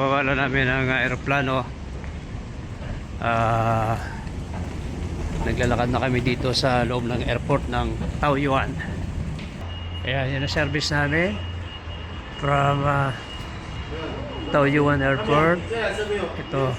Kababa na namin ang aeroplano. Naglalakad na kami dito sa loob ng airport ng Taoyuan. Ayan, yun ang service namin from Taoyuan Airport. Ito,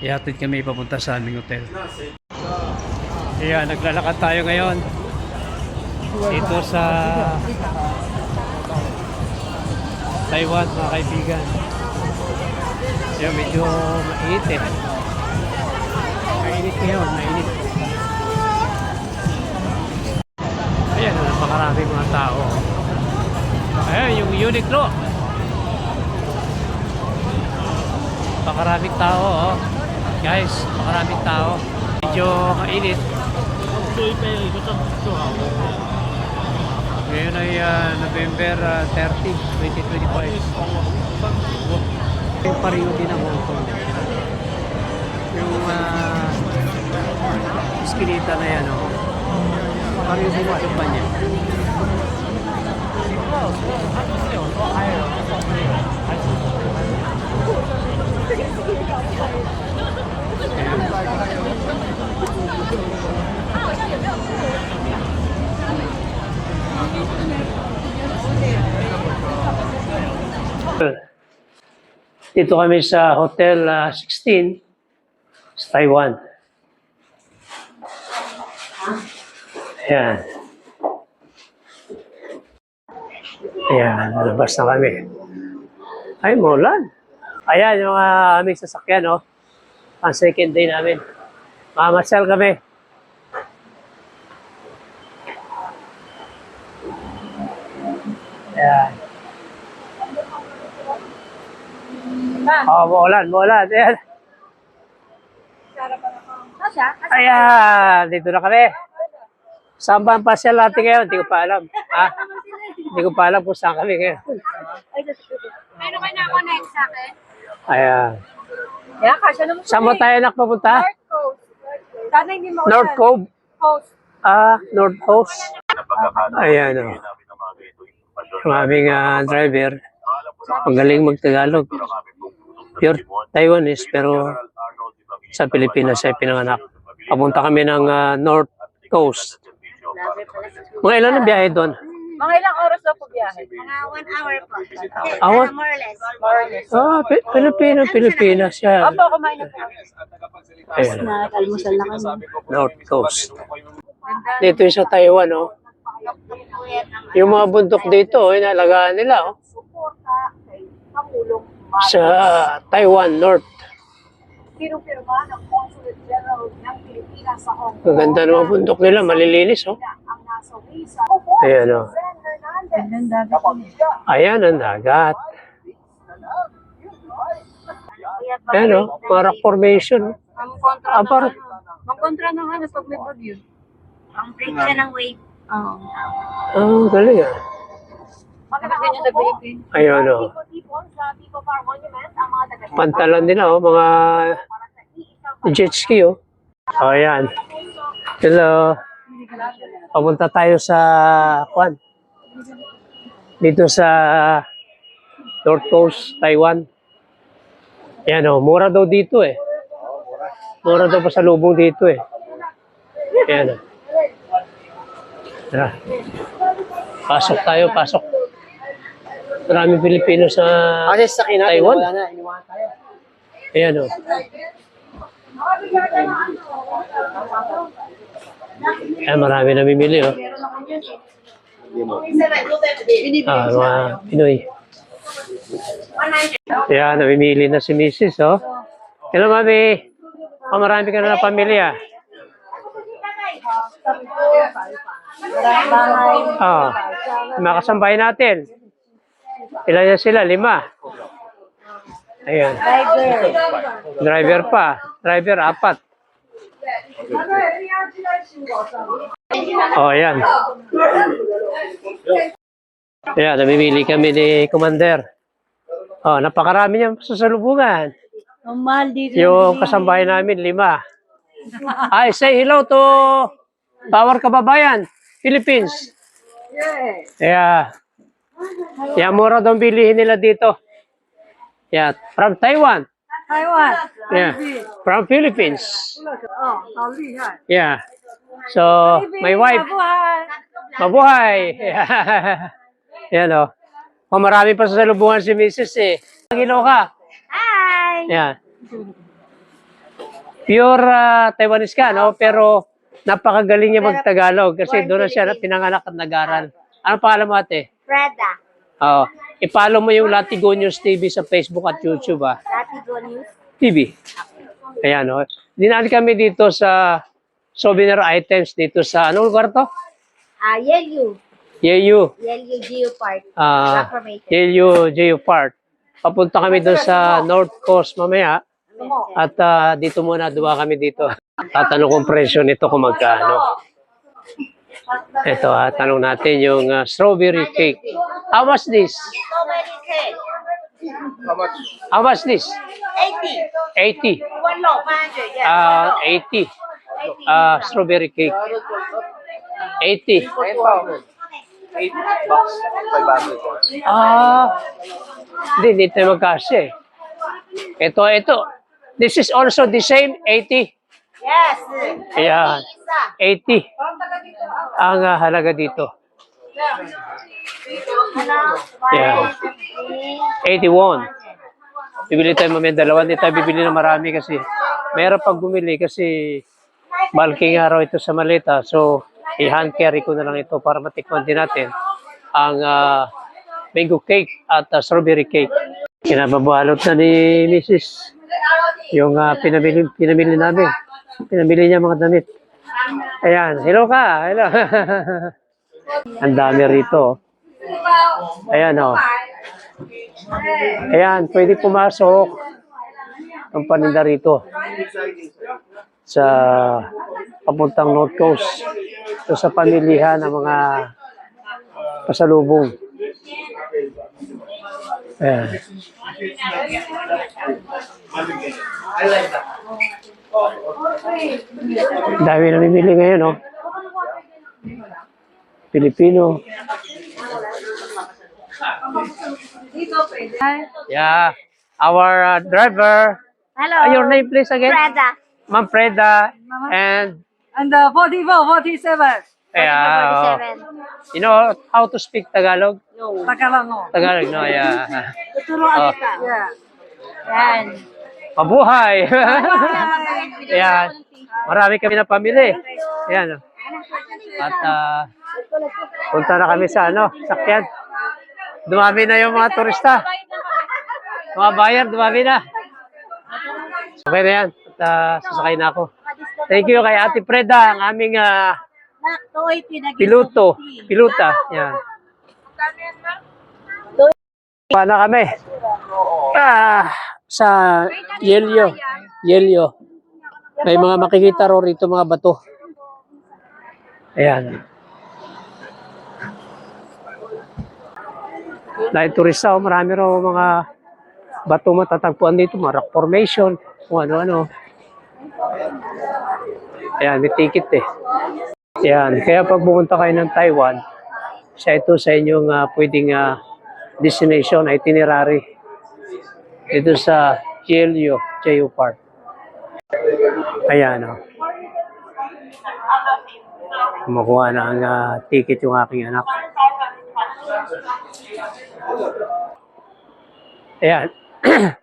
ihatid kami papunta sa aming hotel. Ayan, naglalakad tayo ngayon dito sa Taiwan, mga kaibigan. Ayan, medyo mainit eh. Mainit ngayon, mainit. Ayan, napakaraming mga tao. Ayan, yung Uniqlo. Napakaraming tao, oh. Guys, napakaraming tao. Medyo mainit. Ngayon ay November 30, 2025. Yung pariyo din ang Hong Kong. Yung iskinita na yan, oh. Pariyo din ang pa niya. Dito kami sa Hotel 16 sa Taiwan. Ayan. Ayan, nalabas na kami. Ay, mulan. Ayan, yung aming sasakyan, oh. Ang second day namin. Mamasyal kami. Ayan. Oh, mulan. Ayan. Ayan, dito na kami. Saan ba ang pasyal natin ngayon? Hindi ko pa alam. Hindi ko pa alam kung saan kami ngayon. Meron kayo na-connect sa akin? Ayan. Yeah, kasya naman. Saan mo tayo nakpapunta? North Coast. Sana hindi mo North Cove? Coast. North Coast. Ayan, o. Yung aming driver. Ang galing mag-Tagalog. Pure Taiwanese, pero sa Pilipinas ay pinanganak. Papunta kami ng North Coast. Mga ilan ang biyahe doon? Mga ilang oras daw po biyahe? Mga 1 hour po. Hour? More or less. Pilipinas yan. Opo, kumain na po. Ayan. Almusal na kami. North Coast. Dito yung sa Taiwan, oh. Yung mga bundok dito, oh, inalagaan nila, oh. Sa Taiwan, North. Pinupirma ng Consulate General ng Pilipinas sa Hong Kong. Ang ganda ng mga bundok nila, malilinis, oh. Ayan, oh. Ayan ang dagat. Ayan, oh. Mga rock formation, oh. Magkontra ng ano pag may bagyo. Ang break siya ng wave. Oh, galing, ah. Ganyan sa Philippines. Ayan, oh. Pantalan nila, oh. Mga jet ski, oh. Oh, ayan. Hello. Papunta tayo sa Kwan. Dito sa North Coast, Taiwan. Ayan, oh. Mura daw dito, eh. Mura daw pa sa lubong dito, eh. Ayan, oh. Tara. Pasok tayo, pasok. Maraming Pilipino sa Taiwan. Ayan, oh. Ayan, marami namimili, oh. Mga Pinoy. Ayan, namimili na si Mrs., oh. Hello, Mami. Marami ka na ng pamilya. Mga kasambahay natin. Ilan yan sila? 5. Ayan. Driver pa. Driver 4. Oh, ayan. Ayan, namimili kami ni Commander. Oh, napakarami niyang sasalubungan. Mahal dito. Yung kasambahay namin, 5. Ay, say hello to Power Kababayan, Philippines. Yeah. Kaya mura daw bilihin nila dito. Yeah, from Taiwan. 台湾， Yeah, from Philippines. 哦，好厉害。 Yeah. So, my wife, 不嗨， mabuhay. Yan o. Oh, marami pa sa salubungan si Mrs. eh. Gilo ka. Hi. Yan. Pure Taiwanese ka, no? Pero napakagaling niya mag-Tagalog kasi doon na siya pinanganak at nag-aral. Ano pangalan mo, ate? Freda. Oo. I-follow mo yung Latigo News TV sa Facebook at YouTube, ah. Latigo News. TV. Ayan, no? Dinaan kami dito sa souvenir items dito sa, anong lugar to? Yelyu. Yeyu. Yelyu Geopark. Reformation. Yeyu Geopark. Papunta kami doon sa North Coast mamaya. At dito muna, duwa kami dito. Tatanong kong presyo nito kung magkano. Ito, tanong natin yung strawberry cake. How much this? Strawberry cake. How much this? 80. 80. 1 loaf 500. Yeah. 80. Strawberry cake. 80. 8 bucks, 500. Hindi tayo magkasya eh. Ito. This is also the same, 80. Yes. Ayan, 80. Ang halaga dito. Yeah. 81. Bibili tayo mamaya dalawa. Hindi tayo bibili na marami kasi mayroon pag bumili kasi bulking araw ito sa maleta. So, i-hand carry ko na lang ito para matikman din natin ang mango cake at strawberry cake. Kinababalot na ni Mrs. Yung pinamili namin. Pinamili niya mga damit. Ayan, hello ka. Hello. Ang dami rito. Ayan o. Ayan, pwede pumasok ang paninda rito sa papuntang North Coast. So, sa pamilihan ng mga pasalubong. Ayan. Dami namimili ngayon, no? Pilipino. Yeah. Our driver. Hello. Your name, please, again? Freda. Ma'am Freda. And, And 44, 47. yeah, 47. you know how to speak Tagalog? Tagalog mo. Tagalog, no? Yeah. Tuturuan kita. Yeah. Yan. Mabuhay! Ayan. Marami kami na pamili. Ayan. At punta na kami sa sakyan. Dumami na yung mga turista. Mga buyer, dumami na. Okay na yan. At sasakay na ako. Thank you kay Ate Freda, ang aming piluta. Yan. Paano kami? Sa Yelyo. May mga makikita ro rito mga bato. Ayan. Dahil turista, marami ro mga bato matatagpuan dito, mga rock formation, kung ano-ano. Ayan, may ticket eh. Ayan, kaya pag pumunta kayo ng Taiwan, ito sa inyong pwedeng destination, itinerary. Dito sa Yelyo Geopark. Ayan, kumukuha na ang ticket yung aking anak. Ayan.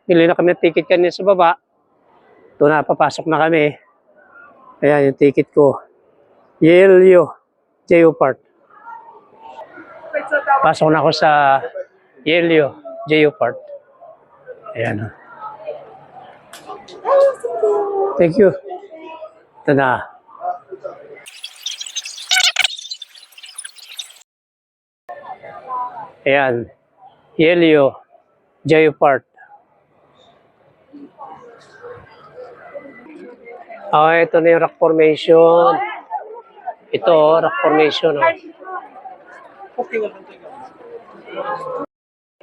Bili na kami ng ticket kanina sa baba. Ito na, papasok na kami. Ayan yung ticket ko. Yelyo Geopark. Pasok na ako sa Yelyo Geopark. Ayan. Thank you. Ito na. Ayan. Yelyo Geopark. Ito na yung rock formation. Ito, rock formation.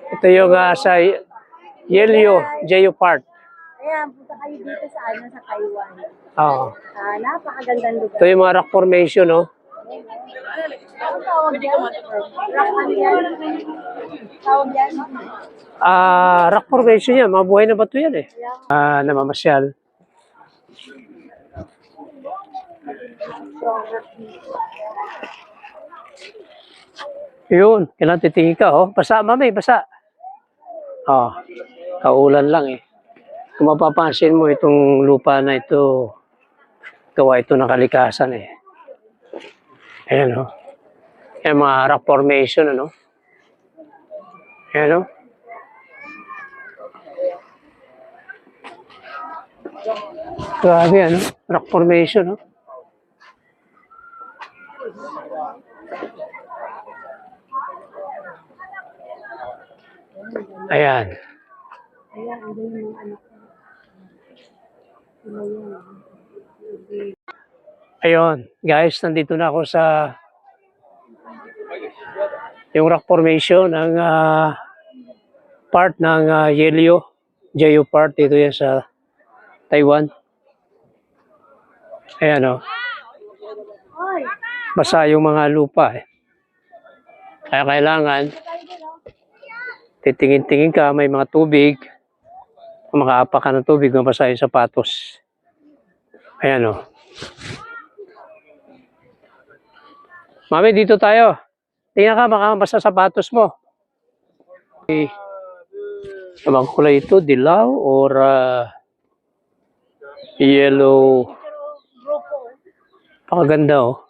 Ito yung sa Yelyo Geopark. Ayan, punta kayo dito sa sa Taiwan. Oo. Napakagandang lugar. Ito yung mga rock formation, no? Anong tawag yan? Rock ano yan? Tawag yan? Rock formation yan. Mga buhay na bato yan eh. Namamasyal. Yun. Kailangan titingin ka, oh. Basa, mami, basa. Oh, kaulan lang eh. Kung mapapansin mo itong lupa na ito, gawa ito ng kalikasan eh. Ayan oh. Ayan mga rock formation ano. Ayan oh. Grabe ano, rock formation oh. Ayan. Ayun, guys, nandito na ako sa yung rock formation ng part ng Yelio, Jeju part dito yan sa Taiwan. Ayan o. Basa yung mga lupa eh. Kaya kailangan titingin-tingin ka, may mga tubig. Kung makaapak ka ng tubig, mabasa yung sapatos. Ayan o. Mami, dito tayo. Tingnan ka, baka mabasa sapatos mo. Okay. Abang kulay ito, dilaw or yellow. Pakaganda oh.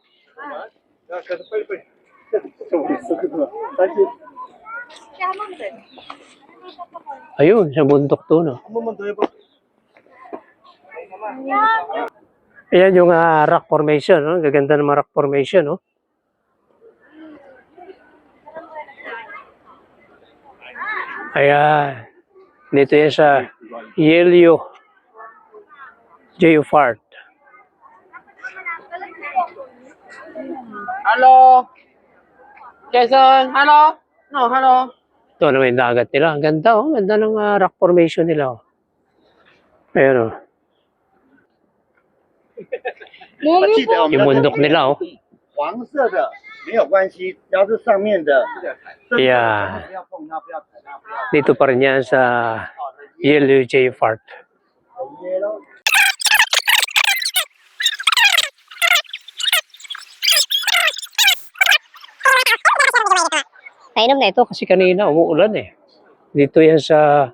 Ayun, sa bundok to no. Ayan yung rock formation, no? Gaganda ng rock formation, no? Ayan. Dito yan sa Yelio Geofart. Hello? Jason, hello? No, hello? Ito na may dagat nila. Ang ganda, oh. Ganda ng rock formation nila, oh. Ayan, oh. Yung bundok nila, oh. 黄色的没有关系，只要是上面的， Yeah. 不要碰它，不要踩它，不要 Dito pa rin yan sa Yelio Geofart. Nainom na ito kasi kanina umuulan eh. Dito yan sa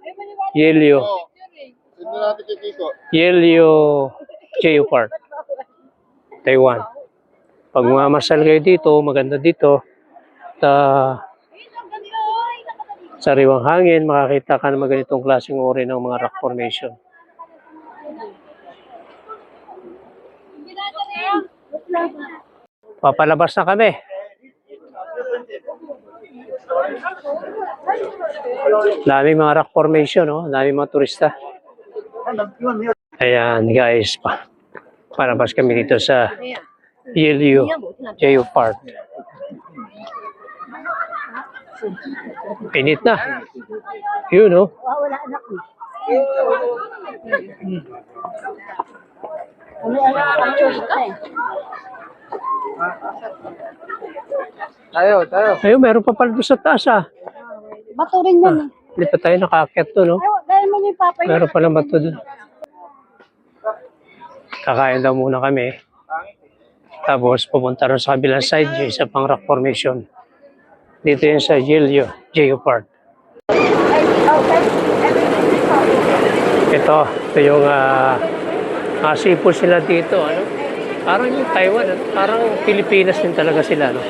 Yelio. Yelio Geofart. Taiwan. Pag mamasal kayo dito, maganda dito. Sariwang hangin, makakita ka ng ganitong klaseng uri ng mga rock formation. Papalabas na kami. Daming mga rock formation, no? Daming mga turista. Ayan, guys. Palabas kami dito sa Yelio Geofart. Init na. Yun, no? Wala anak mo. Tayo. Ayun, meron pa pala doon sa taas, ah. Bato rin yan. Hindi pa tayo nakaakyat to, no? Dahil mo ni Papa yun. Meron pala bato doon. Kakain daw muna kami. Tapos pupunta rin sa kabilang side, yung isa pang rock formation. Dito yun sa Yelio Geofart. Ito yung seafood sila dito. Ano? Parang yung Taiwan, ano? Parang Pilipinas din talaga sila. No?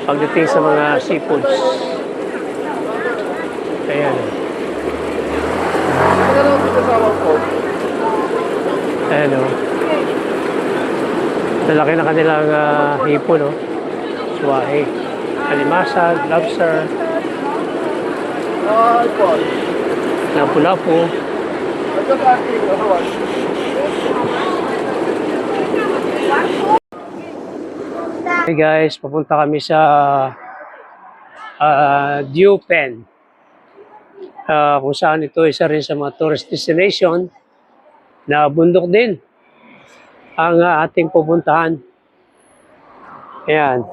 Pagdating sa mga seafoods. Ayan. Ayan o. Lalaki na kanilang hipon, no? Suwahe. Alimasag, lobster. Lapu-lapu. Hey guys, papunta kami sa Diupen. Kung saan ito isa rin sa mga tourist destination na bundok din ang ating pupuntahan. Ayan.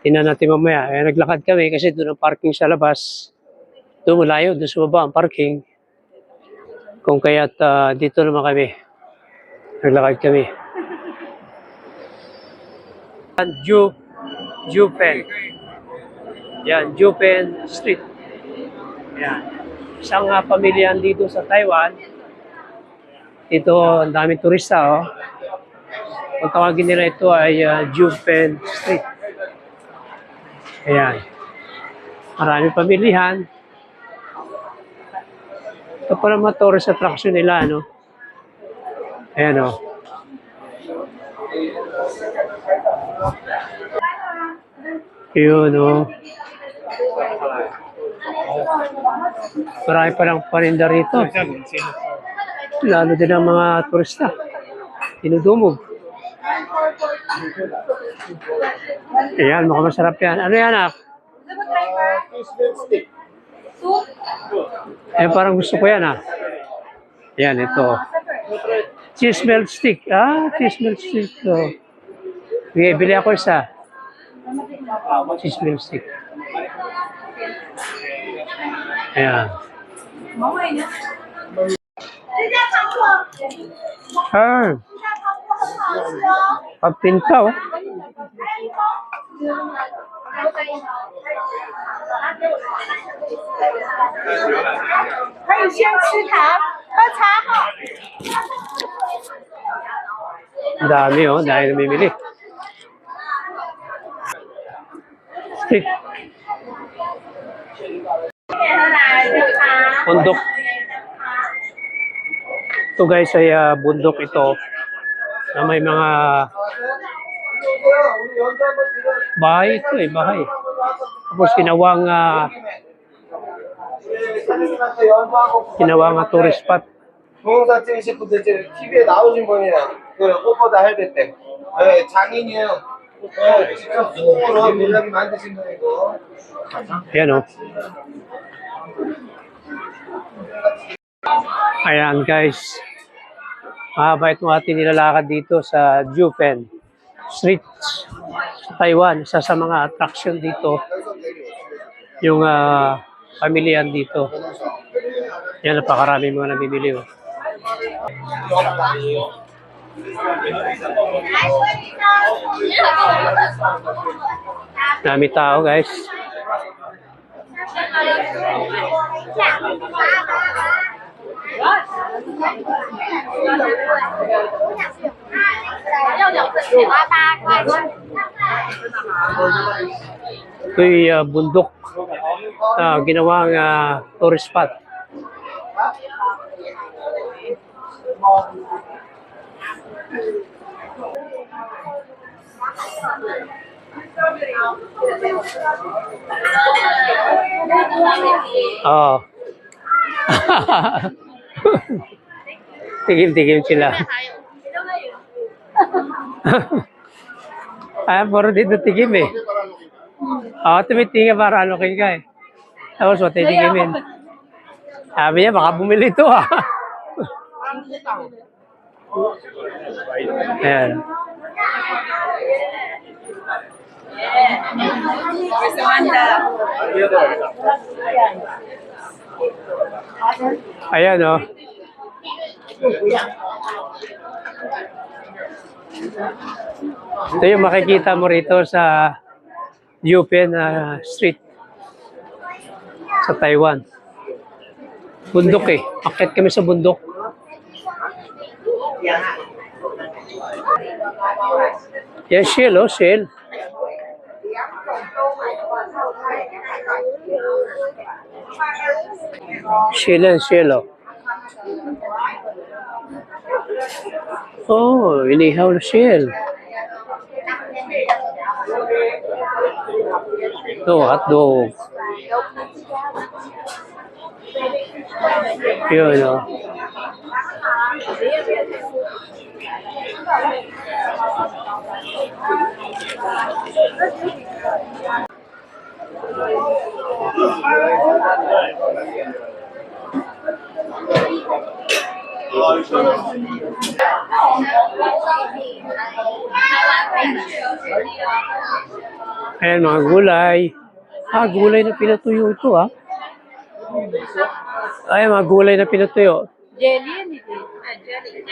Tingnan natin mamaya. Naglakad kami kasi doon ang parking sa labas. Doon malayo, doon sa baba ang parking. Kung kaya't dito naman kami. Naglakad kami. Jupen. Yan, Jupen Street. Yan. Isang pamilya dito sa Taiwan. Ito, ang daming turista, oh. Kung tawagin nila ito ay Jupen Street. Ayan. Maraming pamilihan. Ito pala mga tourist attraction nila, no? Ayan, oh. Yun, oh. Marami palang paninda rito. Lalo din ang mga turista. Tinudumog. Ayan, mukhang masarap yan. Ano yan, anak? Eh, parang gusto ko yan, ah. Yan, ito. Cheese melt stick. Cheese melt stick. So, bili ako isa. Cheese melt stick. Ayan. Pagpinta, oh. 可以先吃糖，喝茶哈。 Ang dami, oh. Dahil namimili. Stick. Bundok. Ito guys ay bundok ito na may mga bahay ito bahay. Tapos ginawang tourist spot. 동영상 찍으실 분들 이제 TV에 나오신 분이에요. 그 꽃보다 할 때. 네, 장인이에요. 네, 직접 손으로 물량이 만드신 분이고. Ayan, oh. Ayan guys. Mahaba itong ating nilalakad dito sa Jupen Street sa Taiwan. Isa sa mga attraction dito yung pamilihan dito. Yan, napakarami mga nabibili. Oh. Dami tao guys. Ito'y bundok. Ginawang tourist spot. Oh. Tigil-tigil sila. Puro dito tigim eh. Tumitingin para ano kayo ka eh. Tapos matitigimin. Sabi niya, baka bumili ito ah. Ayan. Ayan oh. Ito yung makikita mo rito sa Jupen Street sa Taiwan. Bundok eh. Akit kami sa bundok. Yan, shell oh, shell. Shell and shell oh. Oh, inihaw na shell. Ito, hotdog. Yun oh. Ayan, mga gulay. Gulay na pinatuyo ito, Ay, mga gulay na pinatuyo. Jelly yan eh. Jelly.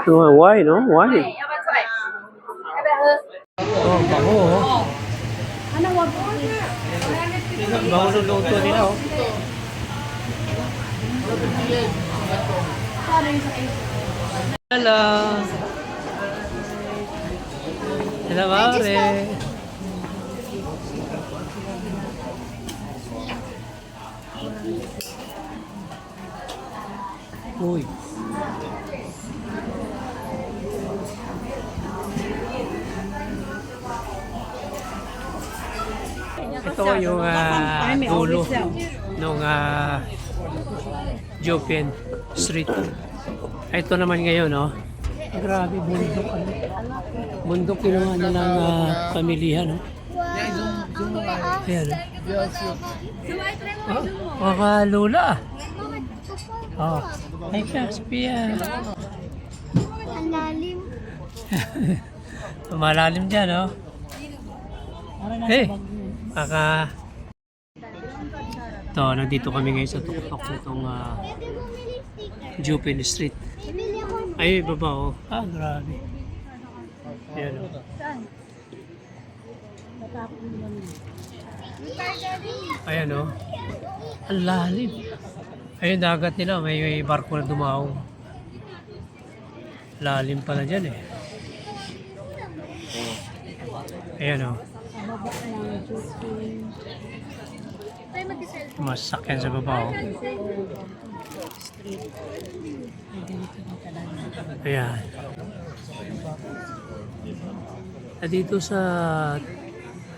Ayan, wine, no? Wine. Bango, Ano, wag mo? Bango ng luto nila, Hello. Hello, Mare. Uy. Ito yung dulo ng Jopen Street. Ito naman ngayon, Grabe, bundok. Bundok ginawa na ng pamilya, Ayan, mga lula. Ay ka, Sophia. Ang lalim. Malalim dyan, Hey, ito, nandito kami ngayon sa tuktok nitong Jopen Street. Bibili ako. Ay, baba, grabe. Ayan, Ayan, Ang lalim. Ayun, dagat nila. May barko na dumaong. Lalim pala dyan, Ayan, Masakyan sa baba, Ayan. Dito sa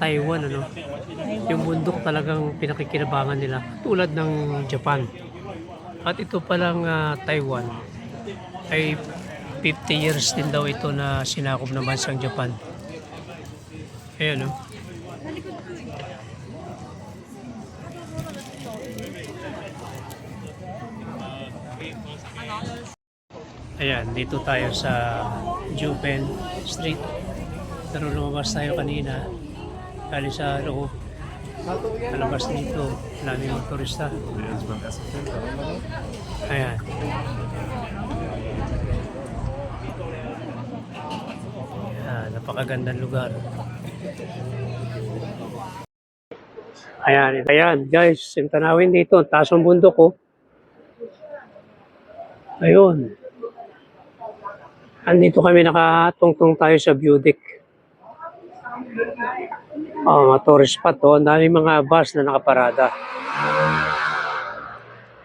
Taiwan, yung bundok talagang pinakikinabangan nila. Tulad ng Japan. At ito palang Taiwan ay 50 years din daw ito na sinakop ng bansang Japan. Ayan, Ayan, dito tayo sa Jopen Street. Pero lumabas tayo kanina. Kali sa loob. Palabas dito. Lami mga turista. Ayan. Ayan, napakagandang lugar. Ayan, guys. Yung tanawin dito. Taas ang bundok, Ayun. Andito kami nakatungtong tayo sa view deck. Mga tourist spot, Ang dami mga bus na nakaparada.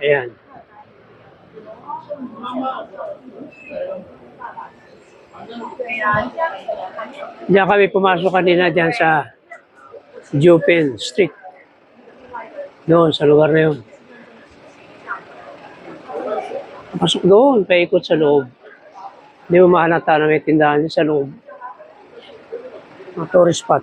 Ayan. Diyan kami pumasok kanina diyan sa Jopen Street. Doon, sa lugar na yun. Pasok doon, paikot sa loob. Hindi mo mahalata na may tindahan sa loob. Mga tourist spot.